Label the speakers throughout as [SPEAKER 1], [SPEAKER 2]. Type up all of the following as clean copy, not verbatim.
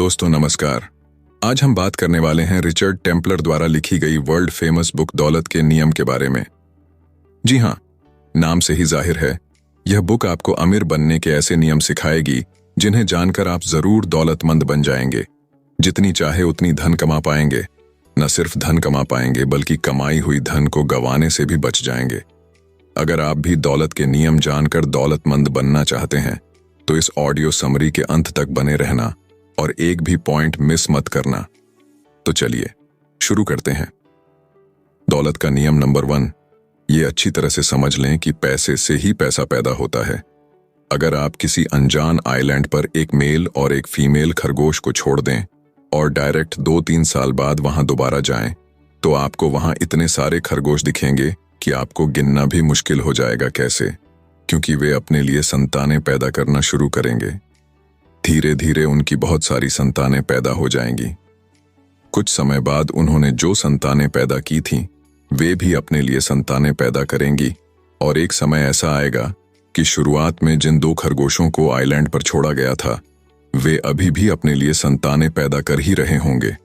[SPEAKER 1] दोस्तों नमस्कार। आज हम बात करने वाले हैं रिचर्ड टेम्पलर द्वारा लिखी गई वर्ल्ड फेमस बुक दौलत के नियम के बारे में। जी हाँ, नाम से ही जाहिर है, यह बुक आपको अमीर बनने के ऐसे नियम सिखाएगी जिन्हें जानकर आप जरूर दौलतमंद बन जाएंगे। जितनी चाहे उतनी धन कमा पाएंगे। न सिर्फ धन कमा पाएंगे बल्कि कमाई हुई धन को गंवाने से भी बच जाएंगे। अगर आप भी दौलत के नियम जानकर दौलतमंद बनना चाहते हैं तो इस ऑडियो समरी के अंत तक बने रहना और एक भी पॉइंट मिस मत करना। तो चलिए शुरू करते हैं। दौलत का नियम नंबर 1, ये अच्छी तरह से समझ लें कि पैसे से ही पैसा पैदा होता है। अगर आप किसी अनजान आइलैंड पर एक मेल और एक फीमेल खरगोश को छोड़ दें और डायरेक्ट 2-3 साल बाद वहां दोबारा जाएं, तो आपको वहां इतने सारे खरगोश दिखेंगे कि आपको गिनना भी मुश्किल हो जाएगा। कैसे? क्योंकि वे अपने लिए संतानें पैदा करना शुरू करेंगे। धीरे धीरे उनकी बहुत सारी संतानें पैदा हो जाएंगी। कुछ समय बाद उन्होंने जो संतानें पैदा की थीं, वे भी अपने लिए संतानें पैदा करेंगी और एक समय ऐसा आएगा कि शुरुआत में जिन 2 खरगोशों को आइलैंड पर छोड़ा गया था, वे अभी भी अपने लिए संतानें पैदा कर ही रहे होंगे।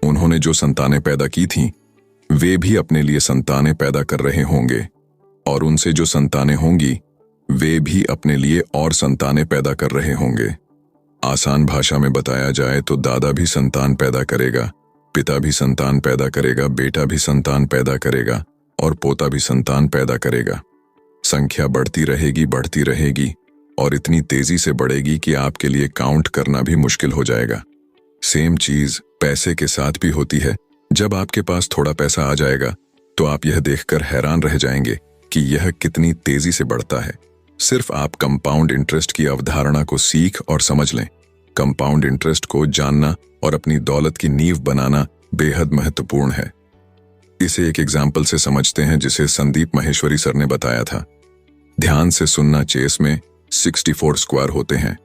[SPEAKER 1] उन्होंने जो संतानें पैदा की थीं, वे भी अपने लिए संतानें पैदा कर रहे होंगे और उनसे जो संतानें होंगी, वे भी अपने लिए और संतानें पैदा कर रहे होंगे। आसान भाषा में बताया जाए तो दादा भी संतान पैदा करेगा, पिता भी संतान पैदा करेगा, बेटा भी संतान पैदा करेगा और पोता भी संतान पैदा करेगा। संख्या बढ़ती रहेगी और इतनी तेजी से बढ़ेगी कि आपके लिए काउंट करना भी मुश्किल हो जाएगा। सेम चीज पैसे के साथ भी होती है। जब आपके पास थोड़ा पैसा आ जाएगा तो आप यह देखकर हैरान रह जाएंगे कि यह कितनी तेजी से बढ़ता है। सिर्फ आप कंपाउंड इंटरेस्ट की अवधारणा को सीख और समझ लें। कंपाउंड इंटरेस्ट को जानना और अपनी दौलत की नींव बनाना बेहद महत्वपूर्ण है। इसे एक एग्जाम्पल से समझते हैं जिसे संदीप माहेश्वरी सर ने बताया था। ध्यान से सुनना, चेस में 64 स्क्वायर होते हैं।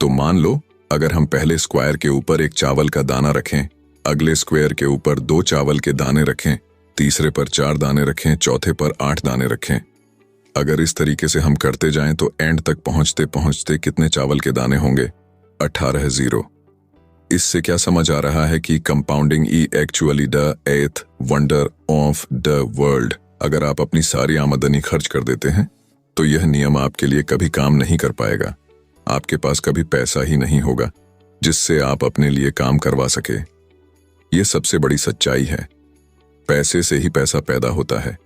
[SPEAKER 1] तो मान लो अगर हम पहले स्क्वायर के ऊपर एक चावल का दाना रखें, अगले स्क्वायर के ऊपर 2 चावल के दाने रखें, तीसरे पर 4 दाने रखें, चौथे पर 8 दाने रखें। अगर इस तरीके से हम करते जाएं तो एंड तक पहुंचते पहुंचते कितने चावल के दाने होंगे? 18 0। इससे क्या समझ आ रहा है कि compounding E actually the 8th wonder of the world. अगर आप अपनी सारी आमदनी खर्च कर देते हैं तो यह नियम आपके लिए कभी काम नहीं कर पाएगा। आपके पास कभी पैसा ही नहीं होगा जिससे आप अपने लिए काम करवा सके। यह सबसे बड़ी सच्चाई है। पैसे से ही पैसा पैदा होता है।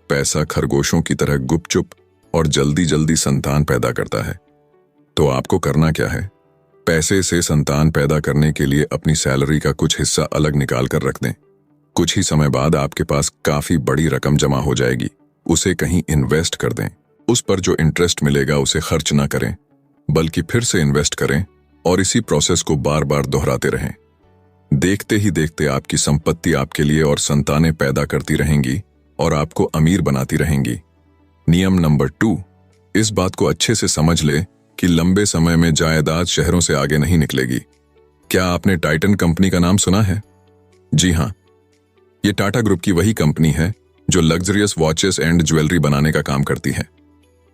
[SPEAKER 1] पैसा खरगोशों की तरह गुपचुप और जल्दी जल्दी संतान पैदा करता है। तो आपको करना क्या है? पैसे से संतान पैदा करने के लिए अपनी सैलरी का कुछ हिस्सा अलग निकाल कर रख दें। कुछ ही समय बाद आपके पास काफी बड़ी रकम जमा हो जाएगी। उसे कहीं इन्वेस्ट कर दें। उस पर जो इंटरेस्ट मिलेगा उसे खर्च ना करें, बल्कि फिर से इन्वेस्ट करें और इसी प्रोसेस को बार बार दोहराते रहें। देखते ही देखते आपकी संपत्ति आपके लिए और संतानें पैदा करती रहेंगी और आपको अमीर बनाती रहेंगी। नियम नंबर 2, इस बात को अच्छे से समझ ले कि लंबे समय में जायदाद शहरों से आगे नहीं निकलेगी। क्या आपने टाइटन कंपनी का नाम सुना है? जी हाँ, ये टाटा ग्रुप की वही कंपनी है जो लग्जरियस वॉचेस एंड ज्वेलरी बनाने का काम करती है।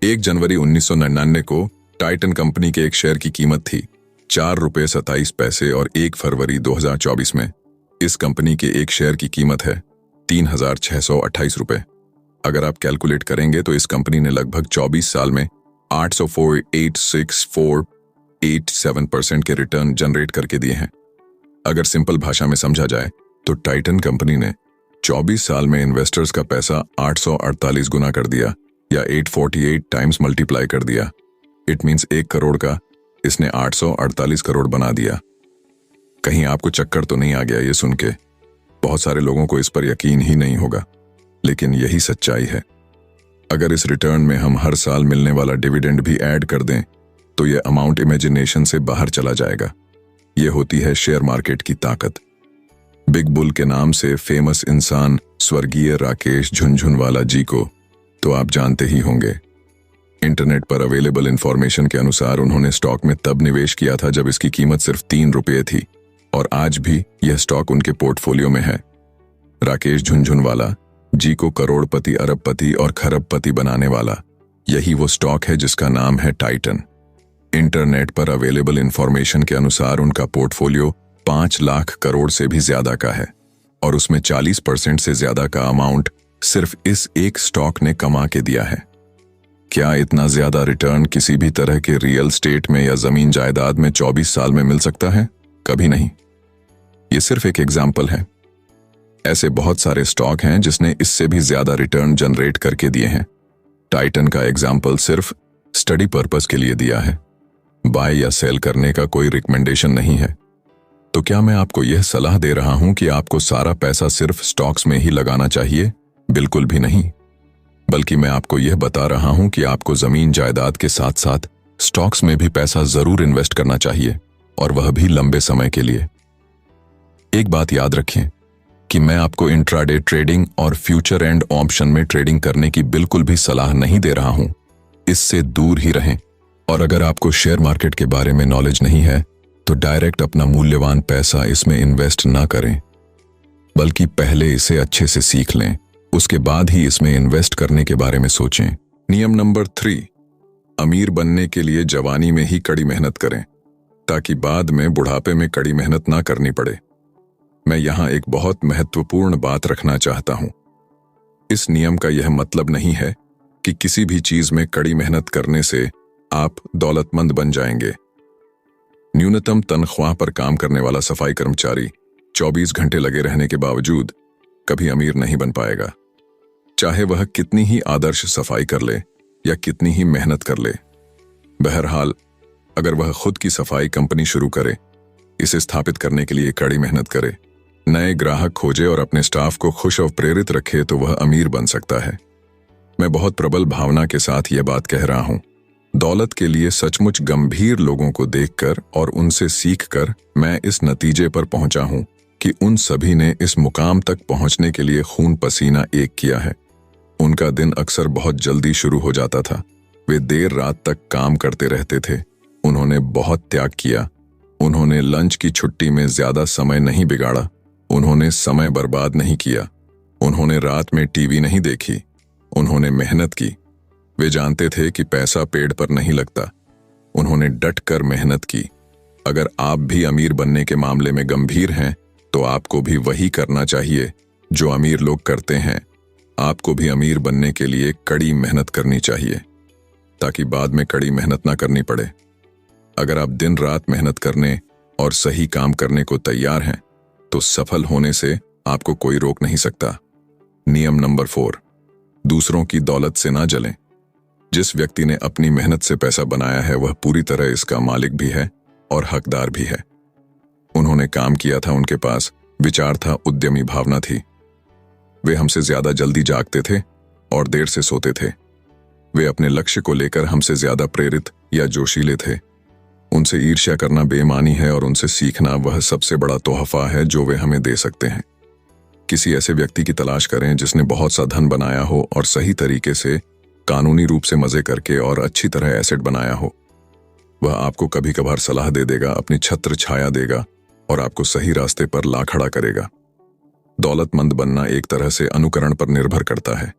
[SPEAKER 1] 1 जनवरी 1999 को टाइटन कंपनी के एक शेयर की कीमत थी ₹4.27 और 1 फरवरी 2024 में इस कंपनी के एक शेयर की कीमत है ₹3,628। अगर आप कैलकुलेट करेंगे तो इस कंपनी ने लगभग 24 साल में 804.86487% के रिटर्न जनरेट करके दिए हैं। अगर सिंपल भाषा में समझा जाए तो टाइटन कंपनी ने 24 साल में इन्वेस्टर्स का पैसा 848 गुना कर दिया या 848 टाइम्स मल्टीप्लाई कर दिया। इट मीन्स 1 करोड़ का इसने 848 करोड़ बना दिया। कहीं आपको चक्कर तो नहीं आ गया ये सुन के? बहुत सारे लोगों को इस पर यकीन ही नहीं होगा, लेकिन यही सच्चाई है। अगर इस रिटर्न में हम हर साल मिलने वाला डिविडेंड भी ऐड कर दें तो यह अमाउंट इमेजिनेशन से बाहर चला जाएगा। यह होती है शेयर मार्केट की ताकत। बिग बुल के नाम से फेमस इंसान स्वर्गीय राकेश झुनझुनवाला जी को तो आप जानते ही होंगे। इंटरनेट पर अवेलेबल इंफॉर्मेशन के अनुसार उन्होंने स्टॉक में तब निवेश किया था जब इसकी कीमत सिर्फ ₹3 थी और आज भी यह स्टॉक उनके पोर्टफोलियो में है। राकेश झुनझुनवाला जी को करोड़पति, अरबपति और खरबपति बनाने वाला यही वो स्टॉक है जिसका नाम है टाइटन। इंटरनेट पर अवेलेबल इंफॉर्मेशन के अनुसार उनका पोर्टफोलियो 5 लाख करोड़ से भी ज्यादा का है और उसमें 40% से ज्यादा का अमाउंट सिर्फ इस एक स्टॉक ने कमा के दिया है। क्या इतना ज्यादा रिटर्न किसी भी तरह के रियल स्टेट में या जमीन जायदाद में 24 साल में मिल सकता है? कभी नहीं। ये सिर्फ एक एग्जाम्पल है। ऐसे बहुत सारे स्टॉक हैं जिसने इससे भी ज्यादा रिटर्न जनरेट करके दिए हैं। टाइटन का एग्जाम्पल सिर्फ स्टडी पर्पस के लिए दिया है। बाय या सेल करने का कोई रिकमेंडेशन नहीं है। तो क्या मैं आपको यह सलाह दे रहा हूं कि आपको सारा पैसा सिर्फ स्टॉक्स में ही लगाना चाहिए? बिल्कुल भी नहीं। बल्कि मैं आपको यह बता रहा हूं कि आपको जमीन जायदाद के साथ साथ स्टॉक्स में भी पैसा जरूर इन्वेस्ट करना चाहिए, और वह भी लंबे समय के लिए। एक बात याद रखें कि मैं आपको इंट्राडे ट्रेडिंग और फ्यूचर एंड ऑप्शन में ट्रेडिंग करने की बिल्कुल भी सलाह नहीं दे रहा हूं। इससे दूर ही रहें। और अगर आपको शेयर मार्केट के बारे में नॉलेज नहीं है तो डायरेक्ट अपना मूल्यवान पैसा इसमें इन्वेस्ट ना करें, बल्कि पहले इसे अच्छे से सीख लें, उसके बाद ही इसमें इन्वेस्ट करने के बारे में सोचें। नियम नंबर 3, अमीर बनने के लिए जवानी में ही कड़ी मेहनत करें ताकि बाद में बुढ़ापे में कड़ी मेहनत ना करनी पड़े। मैं यहां एक बहुत महत्वपूर्ण बात रखना चाहता हूं। इस नियम का यह मतलब नहीं है कि किसी भी चीज में कड़ी मेहनत करने से आप दौलतमंद बन जाएंगे। न्यूनतम तनख्वाह पर काम करने वाला सफाई कर्मचारी 24 घंटे लगे रहने के बावजूद कभी अमीर नहीं बन पाएगा, चाहे वह कितनी ही आदर्श सफाई कर ले या कितनी ही मेहनत कर ले। बहरहाल, अगर वह खुद की सफाई कंपनी शुरू करे, इसे स्थापित करने के लिए कड़ी मेहनत करे, नए ग्राहक खोजे और अपने स्टाफ को खुश और प्रेरित रखे, तो वह अमीर बन सकता है। मैं बहुत प्रबल भावना के साथ यह बात कह रहा हूं। दौलत के लिए सचमुच गंभीर लोगों को देखकर और उनसे सीखकर मैं इस नतीजे पर पहुंचा हूं कि उन सभी ने इस मुकाम तक पहुंचने के लिए खून पसीना एक किया है। उनका दिन अक्सर बहुत जल्दी शुरू हो जाता था। वे देर रात तक काम करते रहते थे। उन्होंने बहुत त्याग किया। उन्होंने लंच की छुट्टी में ज्यादा समय नहीं बिगाड़ा। उन्होंने समय बर्बाद नहीं किया। उन्होंने रात में टीवी नहीं देखी। उन्होंने मेहनत की। वे जानते थे कि पैसा पेड़ पर नहीं लगता। उन्होंने डट कर मेहनत की। अगर आप भी अमीर बनने के मामले में गंभीर हैं तो आपको भी वही करना चाहिए जो अमीर लोग करते हैं। आपको भी अमीर बनने के लिए कड़ी मेहनत करनी चाहिए ताकि बाद में कड़ी मेहनत ना करनी पड़े। अगर आप दिन रात मेहनत करने और सही काम करने को तैयार हैं तो सफल होने से आपको कोई रोक नहीं सकता। नियम नंबर 4, दूसरों की दौलत से ना जलें। जिस व्यक्ति ने अपनी मेहनत से पैसा बनाया है वह पूरी तरह इसका मालिक भी है और हकदार भी है। उन्होंने काम किया था, उनके पास विचार था, उद्यमी भावना थी। वे हमसे ज्यादा जल्दी जागते थे और देर से सोते थे। वे अपने लक्ष्य को लेकर हमसे ज्यादा प्रेरित या जोशीले थे। उनसे ईर्ष्या करना बेईमानी है और उनसे सीखना वह सबसे बड़ा तोहफा है जो वे हमें दे सकते हैं। किसी ऐसे व्यक्ति की तलाश करें जिसने बहुत सा धन बनाया हो और सही तरीके से कानूनी रूप से मजे करके और अच्छी तरह एसेट बनाया हो। वह आपको कभी कभार सलाह दे देगा, अपनी छत्र छाया देगा और आपको सही रास्ते पर ला खड़ा करेगा। दौलतमंद बनना एक तरह से अनुकरण पर निर्भर करता है।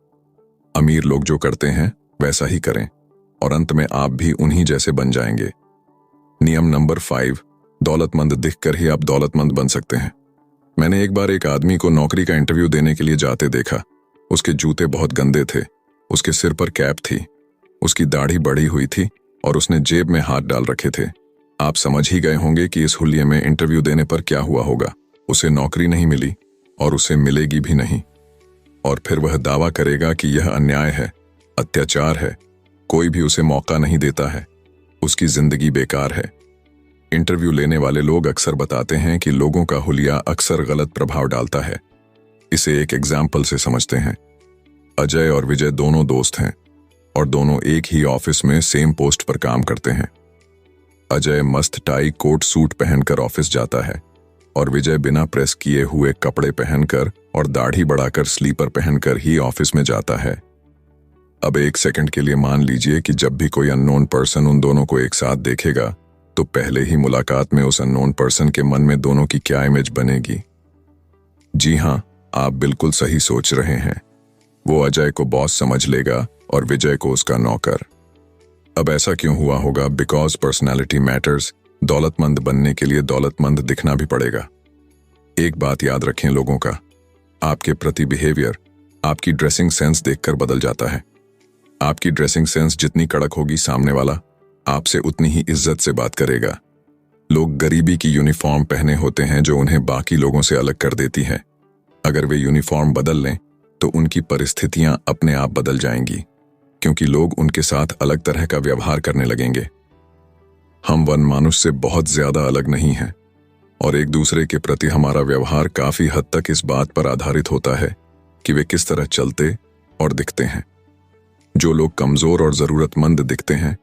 [SPEAKER 1] अमीर लोग जो करते हैं वैसा ही करें और अंत में आप भी उन्हीं जैसे बन जाएंगे। नियम नंबर 5, दौलतमंद दिखकर ही आप दौलतमंद बन सकते हैं। मैंने एक बार एक आदमी को नौकरी का इंटरव्यू देने के लिए जाते देखा। उसके जूते बहुत गंदे थे, उसके सिर पर कैप थी, उसकी दाढ़ी बढ़ी हुई थी और उसने जेब में हाथ डाल रखे थे। आप समझ ही गए होंगे कि इस हुलिये में इंटरव्यू देने पर क्या हुआ होगा। उसे नौकरी नहीं मिली और उसे मिलेगी भी नहीं। और फिर वह दावा करेगा कि यह अन्याय है, अत्याचार है, कोई भी उसे मौका नहीं देता है, उसकी जिंदगी बेकार है। इंटरव्यू लेने वाले लोग अक्सर बताते हैं कि लोगों का हुलिया अक्सर गलत प्रभाव डालता है। इसे एक एग्जाम्पल से समझते हैं। अजय और विजय दोनों दोस्त हैं और दोनों एक ही ऑफिस में सेम पोस्ट पर काम करते हैं। अजय मस्त टाई कोट सूट पहनकर ऑफिस जाता है और विजय बिना प्रेस किए हुए कपड़े पहनकर और दाढ़ी बढ़ाकर स्लीपर पहनकर ही ऑफिस में जाता है। अब एक सेकंड के लिए मान लीजिए कि जब भी कोई अननोन पर्सन उन दोनों को एक साथ देखेगा तो पहले ही मुलाकात में उस अननोन पर्सन के मन में दोनों की क्या इमेज बनेगी। जी हां, आप बिल्कुल सही सोच रहे हैं। वो अजय को बॉस समझ लेगा और विजय को उसका नौकर। अब ऐसा क्यों हुआ होगा? Because personality matters. दौलतमंद बनने के लिए दौलतमंद दिखना भी पड़ेगा। एक बात याद रखें लोगों का, आपके प्रति बिहेवियर आपकी ड्रेसिंग सेंस देखकर बदल जाता है। आपकी ड्रेसिंग सेंस जितनी कड़क होगी, सामने वाला आपसे उतनी ही इज्जत से बात करेगा। लोग गरीबी की यूनिफॉर्म पहने होते हैं जो उन्हें बाकी लोगों से अलग कर देती है। अगर वे यूनिफॉर्म बदल लें तो उनकी परिस्थितियां अपने आप बदल जाएंगी, क्योंकि लोग उनके साथ अलग तरह का व्यवहार करने लगेंगे। हम वन मानुष से बहुत ज्यादा अलग नहीं हैं और एक दूसरे के प्रति हमारा व्यवहार काफी हद तक इस बात पर आधारित होता है कि वे किस तरह चलते और दिखते हैं। जो लोग कमजोर और जरूरतमंद दिखते हैं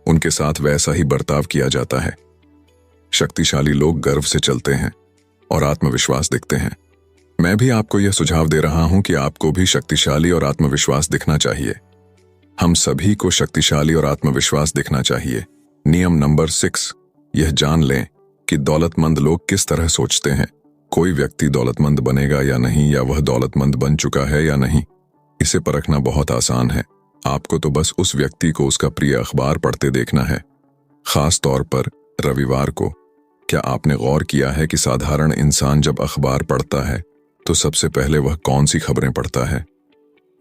[SPEAKER 1] उनके साथ वैसा ही बर्ताव किया जाता है। शक्तिशाली लोग गर्व से चलते हैं और आत्मविश्वास दिखते हैं। मैं भी आपको यह सुझाव दे रहा हूं कि आपको भी शक्तिशाली और आत्मविश्वास दिखना चाहिए। हम सभी को शक्तिशाली और आत्मविश्वास दिखना चाहिए। नियम नंबर 6, यह जान लें कि दौलतमंद लोग किस तरह सोचते हैं। कोई व्यक्ति दौलतमंद बनेगा या नहीं, या वह दौलतमंद बन चुका है या नहीं, इसे परखना बहुत आसान है। आपको तो बस उस व्यक्ति को उसका प्रिय अखबार पढ़ते देखना है। खास तौर पर रविवार को। क्या आपने गौर किया है कि साधारण इंसान जब अखबार पढ़ता है तो सबसे पहले वह कौन सी खबरें पढ़ता है?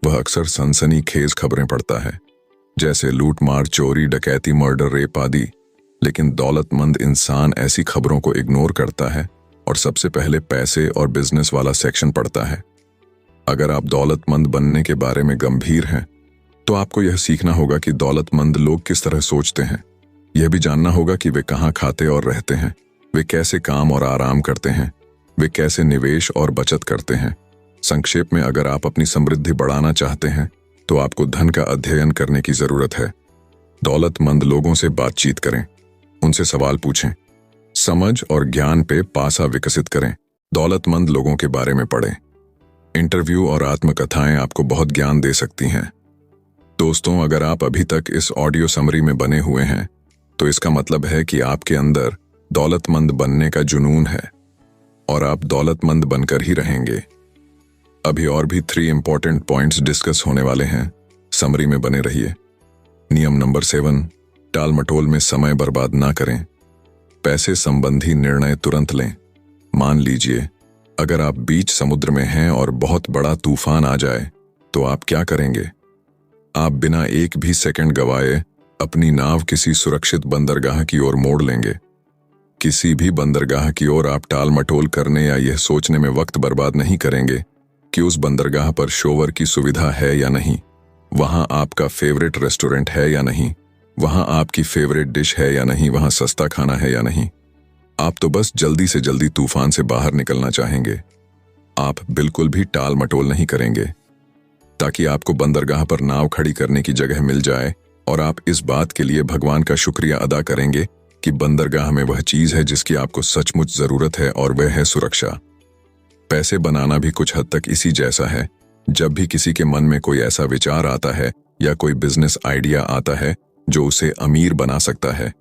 [SPEAKER 1] वह अक्सर सनसनीखेज खबरें पढ़ता है, जैसे लूटमार, चोरी, डकैती, मर्डर, रेप आदि। लेकिन दौलतमंद इंसान ऐसी खबरों को इग्नोर करता है और सबसे पहले पैसे और बिजनेस वाला सेक्शन पढ़ता है। अगर आप दौलतमंद बनने के बारे में गंभीर हैं तो आपको यह सीखना होगा कि दौलतमंद लोग किस तरह सोचते हैं। यह भी जानना होगा कि वे कहाँ खाते और रहते हैं, वे कैसे काम और आराम करते हैं, वे कैसे निवेश और बचत करते हैं। संक्षेप में, अगर आप अपनी समृद्धि बढ़ाना चाहते हैं तो आपको धन का अध्ययन करने की जरूरत है। दौलतमंद लोगों से बातचीत करें, उनसे सवाल पूछें, समझ और ज्ञान पे पासा विकसित करें। दौलतमंद लोगों के बारे में पढ़ें। इंटरव्यू और आत्मकथाएं आपको बहुत ज्ञान दे सकती हैं। दोस्तों, अगर आप अभी तक इस ऑडियो समरी में बने हुए हैं तो इसका मतलब है कि आपके अंदर दौलतमंद बनने का जुनून है और आप दौलतमंद बनकर ही रहेंगे। अभी और भी 3 इंपॉर्टेंट पॉइंट्स डिस्कस होने वाले हैं। समरी में बने रहिए। नियम नंबर 7, टाल मटोल में समय बर्बाद ना करें। पैसे संबंधी निर्णय तुरंत लें। मान लीजिए अगर आप बीच समुद्र में हैं और बहुत बड़ा तूफान आ जाए तो आप क्या करेंगे? आप बिना एक भी सेकंड गवाए अपनी नाव किसी सुरक्षित बंदरगाह की ओर मोड़ लेंगे। किसी भी बंदरगाह की ओर आप टाल मटोल करने या यह सोचने में वक्त बर्बाद नहीं करेंगे कि उस बंदरगाह पर शोवर की सुविधा है या नहीं, वहां आपका फेवरेट रेस्टोरेंट है या नहीं, वहां आपकी फेवरेट डिश है या नहीं, वहां सस्ता खाना है या नहीं। आप तो बस जल्दी से जल्दी तूफान से बाहर निकलना चाहेंगे। आप बिल्कुल भी टाल मटोल नहीं करेंगे ताकि आपको बंदरगाह पर नाव खड़ी करने की जगह मिल जाए और आप इस बात के लिए भगवान का शुक्रिया अदा करेंगे कि बंदरगाह में वह चीज है जिसकी आपको सचमुच जरूरत है, और वह है सुरक्षा। पैसे बनाना भी कुछ हद तक इसी जैसा है। जब भी किसी के मन में कोई ऐसा विचार आता है या कोई बिजनेस आइडिया आता है जो उसे अमीर बना सकता है,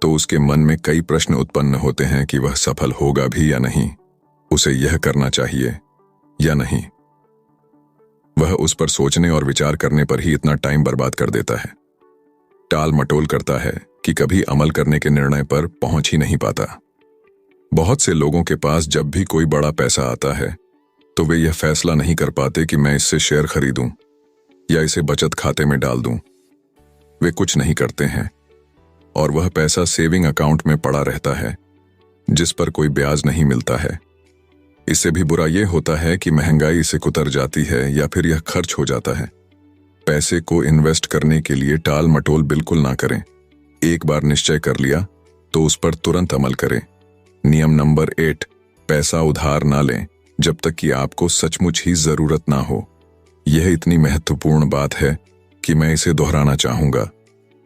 [SPEAKER 1] तो उसके मन में कई प्रश्न उत्पन्न होते हैं कि वह सफल होगा भी या नहीं, उसे यह करना चाहिए या नहीं। वह उस पर सोचने और विचार करने पर ही इतना टाइम बर्बाद कर देता है, टाल मटोल करता है कि कभी अमल करने के निर्णय पर पहुंच ही नहीं पाता। बहुत से लोगों के पास जब भी कोई बड़ा पैसा आता है तो वे यह फैसला नहीं कर पाते कि मैं इससे शेयर खरीदूं या इसे बचत खाते में डाल दूं। वे कुछ नहीं करते हैं और वह पैसा सेविंग अकाउंट में पड़ा रहता है जिस पर कोई ब्याज नहीं मिलता है। इससे भी बुरा यह होता है कि महंगाई इसे कुतर जाती है या फिर यह खर्च हो जाता है। पैसे को इन्वेस्ट करने के लिए टाल मटोल बिल्कुल ना करें। एक बार निश्चय कर लिया तो उस पर तुरंत अमल करें। नियम नंबर 8, पैसा उधार ना लें जब तक कि आपको सचमुच ही जरूरत ना हो। यह इतनी महत्वपूर्ण बात है कि मैं इसे दोहराना चाहूंगा।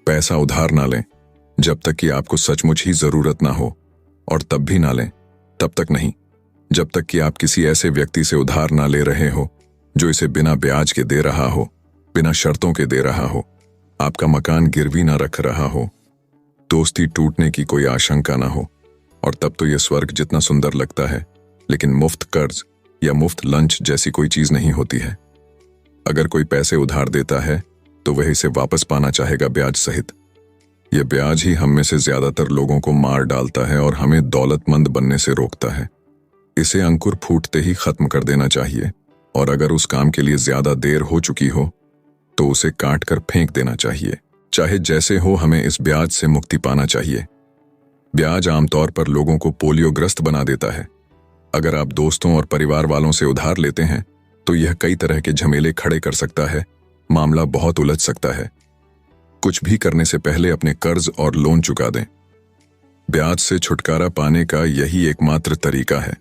[SPEAKER 1] पैसा उधार ना लें जब तक कि आपको सचमुच ही जरूरत ना हो, और तब भी ना लें, तब तक नहीं जब तक कि आप किसी ऐसे व्यक्ति से उधार ना ले रहे हो जो इसे बिना ब्याज के दे रहा हो, बिना शर्तों के दे रहा हो, आपका मकान गिरवी ना रख रहा हो, दोस्ती टूटने की कोई आशंका ना हो। और तब तो यह स्वर्ग जितना सुंदर लगता है, लेकिन मुफ्त कर्ज या मुफ्त लंच जैसी कोई चीज नहीं होती है। अगर कोई पैसे उधार देता है तो वह इसे वापस पाना चाहेगा ब्याज सहित। यह ब्याज ही हम में से ज्यादातर लोगों को मार डालता है और हमें दौलतमंद बनने से रोकता है। इसे अंकुर फूटते ही खत्म कर देना चाहिए, और अगर उस काम के लिए ज्यादा देर हो चुकी हो तो उसे काट कर फेंक देना चाहिए। चाहे जैसे हो, हमें इस ब्याज से मुक्ति पाना चाहिए। ब्याज आमतौर पर लोगों को पोलियोग्रस्त बना देता है। अगर आप दोस्तों और परिवार वालों से उधार लेते हैं तो यह कई तरह के झमेले खड़े कर सकता है, मामला बहुत उलझ सकता है। कुछ भी करने से पहले अपने कर्ज और लोन चुका दें। ब्याज से छुटकारा पाने का यही एकमात्र तरीका है।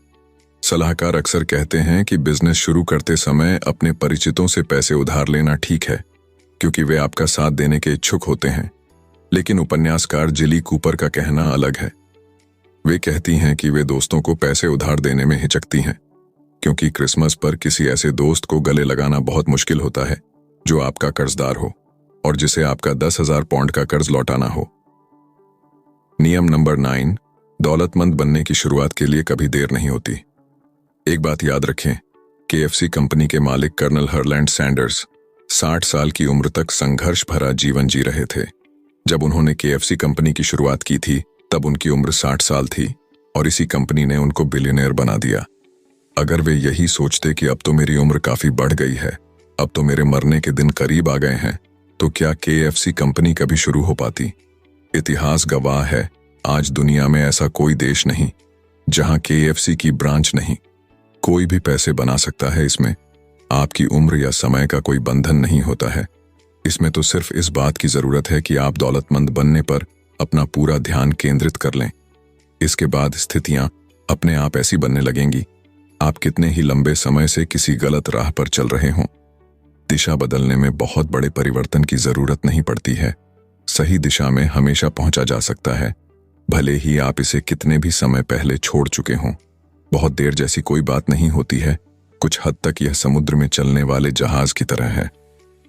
[SPEAKER 1] सलाहकार अक्सर कहते हैं कि बिजनेस शुरू करते समय अपने परिचितों से पैसे उधार लेना ठीक है, क्योंकि वे आपका साथ देने के इच्छुक होते हैं। लेकिन उपन्यासकार जिली कूपर का कहना अलग है। वे कहती हैं कि वे दोस्तों को पैसे उधार देने में हिचकती हैं, क्योंकि क्रिसमस पर किसी ऐसे दोस्त को गले लगाना बहुत मुश्किल होता है जो आपका कर्जदार हो और जिसे आपका 10,000 पाउंड का कर्ज लौटाना हो। नियम नंबर 9, दौलतमंद बनने की शुरुआत के लिए कभी देर नहीं होती। एक बात याद रखें, KFC कंपनी के मालिक कर्नल हरलैंड सैंडर्स 60 साल की उम्र तक संघर्ष भरा जीवन जी रहे थे। जब उन्होंने KFC कंपनी की शुरुआत की थी तब उनकी उम्र 60 साल थी और इसी कंपनी ने उनको बिलियनियर बना दिया। अगर वे यही सोचते कि अब तो मेरी उम्र काफी बढ़ गई है, अब तो मेरे मरने के दिन करीब आ गए हैं, तो क्या KFC कंपनी कभी शुरू हो पाती? इतिहास गवाह है, आज दुनिया में ऐसा कोई देश नहीं जहां KFC की ब्रांच नहीं। कोई भी पैसे बना सकता है। इसमें आपकी उम्र या समय का कोई बंधन नहीं होता है। इसमें तो सिर्फ इस बात की जरूरत है कि आप दौलतमंद बनने पर अपना पूरा ध्यान केंद्रित कर लें। इसके बाद स्थितियां अपने आप ऐसी बनने लगेंगी, आप कितने ही लंबे समय से किसी गलत राह पर चल रहे हों। दिशा बदलने में बहुत बड़े परिवर्तन की जरूरत नहीं पड़ती है। सही दिशा में हमेशा पहुंचा जा सकता है, भले ही आप इसे कितने भी समय पहले छोड़ चुके हों। बहुत देर जैसी कोई बात नहीं होती है। कुछ हद तक यह समुद्र में चलने वाले जहाज की तरह है।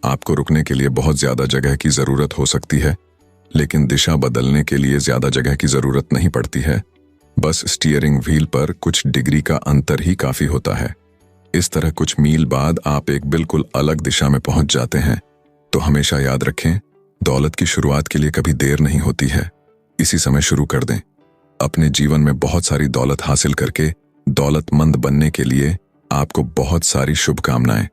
[SPEAKER 1] आपको रुकने के लिए बहुत ज्यादा जगह की जरूरत हो सकती है, लेकिन दिशा बदलने के लिए ज्यादा जगह की जरूरत नहीं पड़ती है। बस स्टीयरिंग व्हील पर कुछ डिग्री का अंतर ही काफी होता है। इस तरह कुछ मील बाद आप एक बिल्कुल अलग दिशा में पहुंच जाते हैं। तो हमेशा याद रखें, दौलत की शुरुआत के लिए कभी देर नहीं होती है। इसी समय शुरू कर दें। अपने जीवन में बहुत सारी दौलत हासिल करके दौलतमंद बनने के लिए आपको बहुत सारी शुभकामनाएं।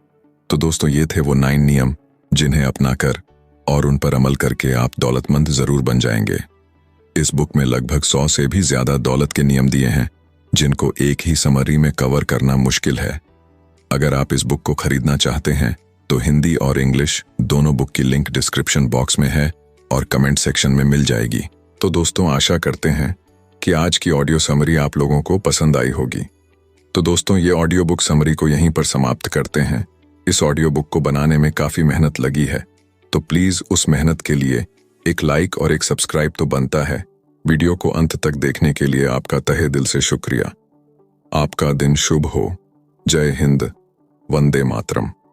[SPEAKER 1] तो दोस्तों, ये थे वो 9 नियम जिन्हें अपनाकर और उन पर अमल करके आप दौलतमंद जरूर बन जाएंगे। इस बुक में लगभग 100 से भी ज्यादा दौलत के नियम दिए हैं, जिनको एक ही समरी में कवर करना मुश्किल है। अगर आप इस बुक को खरीदना चाहते हैं तो हिंदी और इंग्लिश दोनों बुक की लिंक डिस्क्रिप्शन बॉक्स में है और कमेंट सेक्शन में मिल जाएगी। तो दोस्तों, आशा करते हैं कि आज की ऑडियो समरी आप लोगों को पसंद आई होगी। तो दोस्तों, ये ऑडियो बुक समरी को यहीं पर समाप्त करते हैं। इस ऑडियो बुक को बनाने में काफी मेहनत लगी है, तो प्लीज उस मेहनत के लिए एक लाइक और एक सब्सक्राइब तो बनता है। वीडियो को अंत तक देखने के लिए आपका तहे दिल से शुक्रिया। आपका दिन शुभ हो। जय हिंद, वंदे मातरम।